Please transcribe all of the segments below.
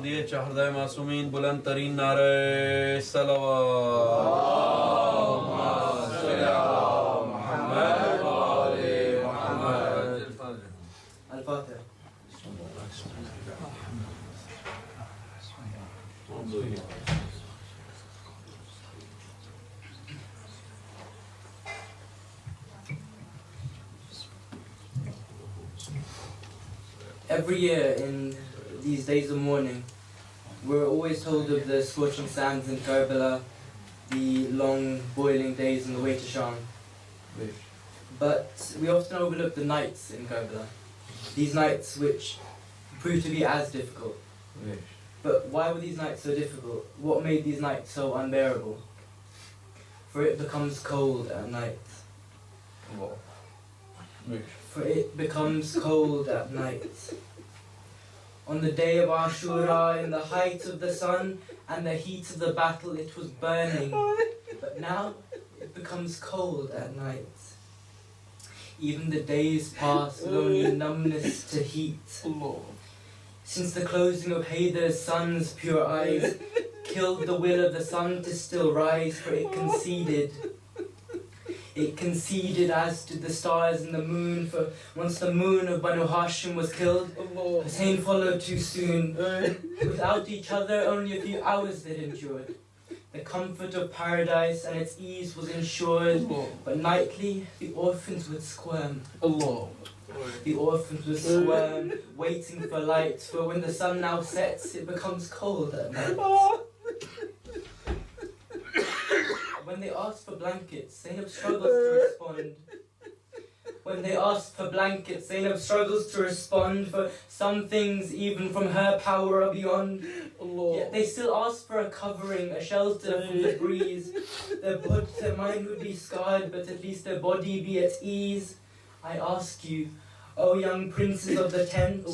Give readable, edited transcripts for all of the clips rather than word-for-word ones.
दिए चाहरदाए मासूमीन बुलंद तरीन नारे सलवात Every year in these days of mourning, we're always told of the scorching sands in Karbala, the long boiling days on the way to Sham. But we often overlook the nights in Karbala, these nights which prove to be as difficult. But why were these nights so difficult? What made these nights so unbearable? For it becomes cold at night. For it becomes cold at night. On the day of Ashura, in the height of the sun and the heat of the battle, it was burning. But now it becomes cold at night. Even the days pass with only numbness to heat. Since the closing of Haidar's sun's pure eyes killed the will of the sun to still rise, for it conceded. It conceded, as did the stars and the moon, for once the moon of Banu Hashim was killed, Hussein followed too soon. Without each other, only a few hours they endured. The comfort of paradise and its ease was ensured, but nightly the orphans would squirm. The orphans would squirm, waiting for light, for when the sun now sets, it becomes cold at night. When they asked for blankets, Zainab struggles to respond. When they ask for blankets, Zainab struggles to respond, for some things even from her power are beyond. Yet they still ask for a covering, a shelter from the breeze. Their mind would be scarred, but at least their body be at ease. I ask you, O young princes of the tent,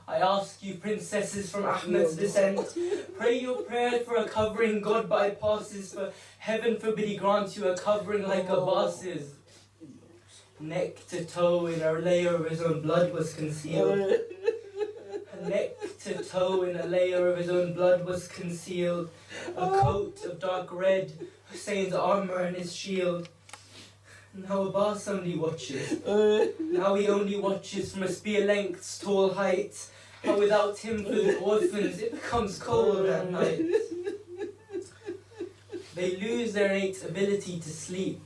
I ask you, princesses from Ahmed's descent, pray your prayer for a covering God bypasses, for heaven forbid he grants you a covering like Abbas's. Neck to toe in a layer of his own blood was concealed. Neck to toe in a layer of his own blood was concealed. A coat of dark red, Hussein's armor and his shield. Now Abbas only watches. Now he only watches from a spear length's tall height. How without him for the orphans it becomes cold at night. They lose their innate ability to sleep.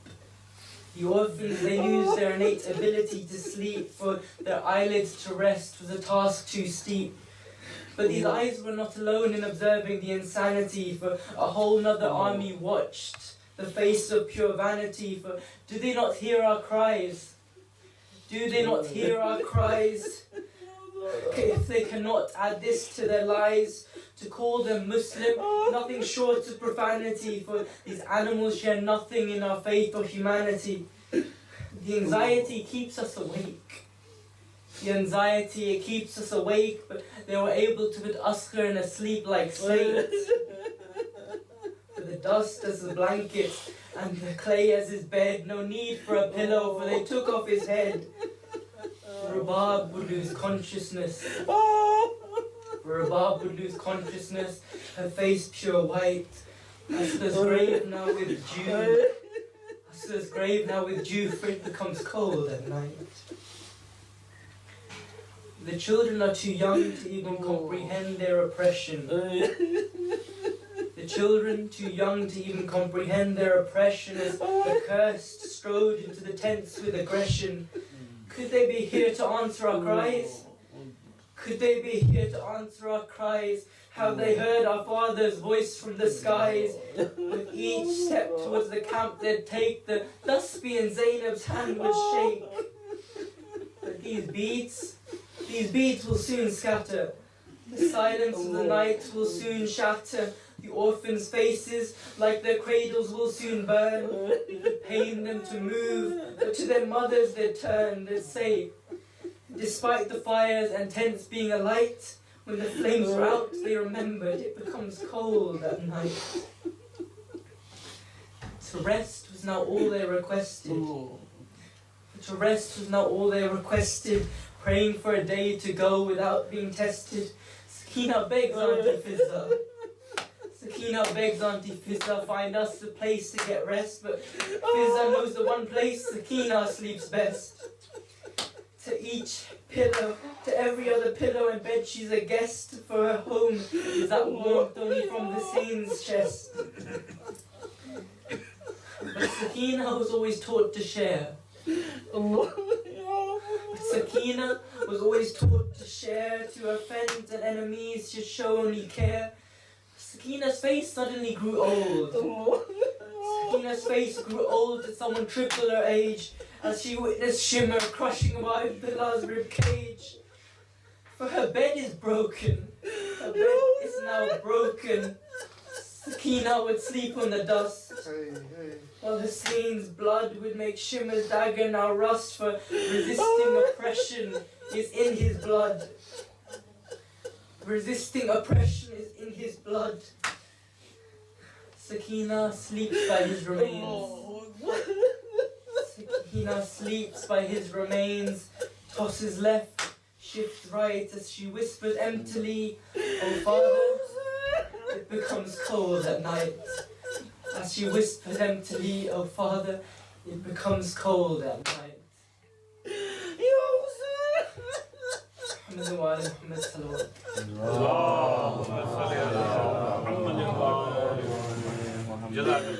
The orphans, they lose their innate ability to sleep, for their eyelids to rest was a task too steep. But these eyes were not alone in observing the insanity, for a whole nother army watched the face of pure vanity, for do they not hear our cries? Do they not hear our cries? If they cannot add this to their lies, to call them Muslim, nothing short of profanity, for these animals share nothing in our faith or humanity. The anxiety keeps us awake. The anxiety, it keeps us awake, but they were able to put Asghar in a sleep like slates. For the dust as the blanket and the clay as his bed, no need for a pillow, for they took off his head. Rabab would lose consciousness. Rabab would lose consciousness, her face pure white. Asghar grave now with dew. Asghar's grave now with dew, for it becomes cold at night. The children are too young to even comprehend their oppression. The children too young to even comprehend their oppression, as the cursed strode into the tents with aggression. Could they be here to answer our cries? Could they be here to answer our cries? Have they heard our Father's voice from the skies? With each step towards the camp they'd take, the Laspi Zainab's hand would shake. But these beads will soon scatter. The silence of the night will soon shatter. The orphans' faces, like their cradles, will soon burn. It would pain them to move, but to their mothers they'd turn. They'd say, despite the fires and tents being alight, when the flames were out, they remembered it becomes cold at night. To rest was now all they requested. To rest was now all they requested, praying for a day to go without being tested. Sakina begs Auntie Fizza. Sakina begs Auntie Fizza, find us a place to get rest, but Fizza knows the one place Sakina sleeps best. To each pillow, to every other pillow and bed she's a guest, for her home is that warmth only from Hussein's chest. But Sakina was always taught to share. Sakina was always taught to share, to her friends and enemies to show only care. Sakina's face suddenly grew old. Sakina's face grew old as someone triple her age, as she witnessed shimmer crushing wide Bilal's rib cage. For her bed is broken, her bed is now broken. Sakina would sleep on the dust, while Hussein's blood would make Shimmer's dagger now rust, for resisting oppression is in his blood. Resisting oppression is in his blood. Sakina sleeps by his remains. Sakina sleeps by his remains, tosses left, shifts right as she whispers emptily, "Oh Father, it becomes cold at night." As she whispers emptily, "Oh Father, it becomes cold at night." محمد وآل محمد صلوات. اللهم صل على محمد وآل محمد.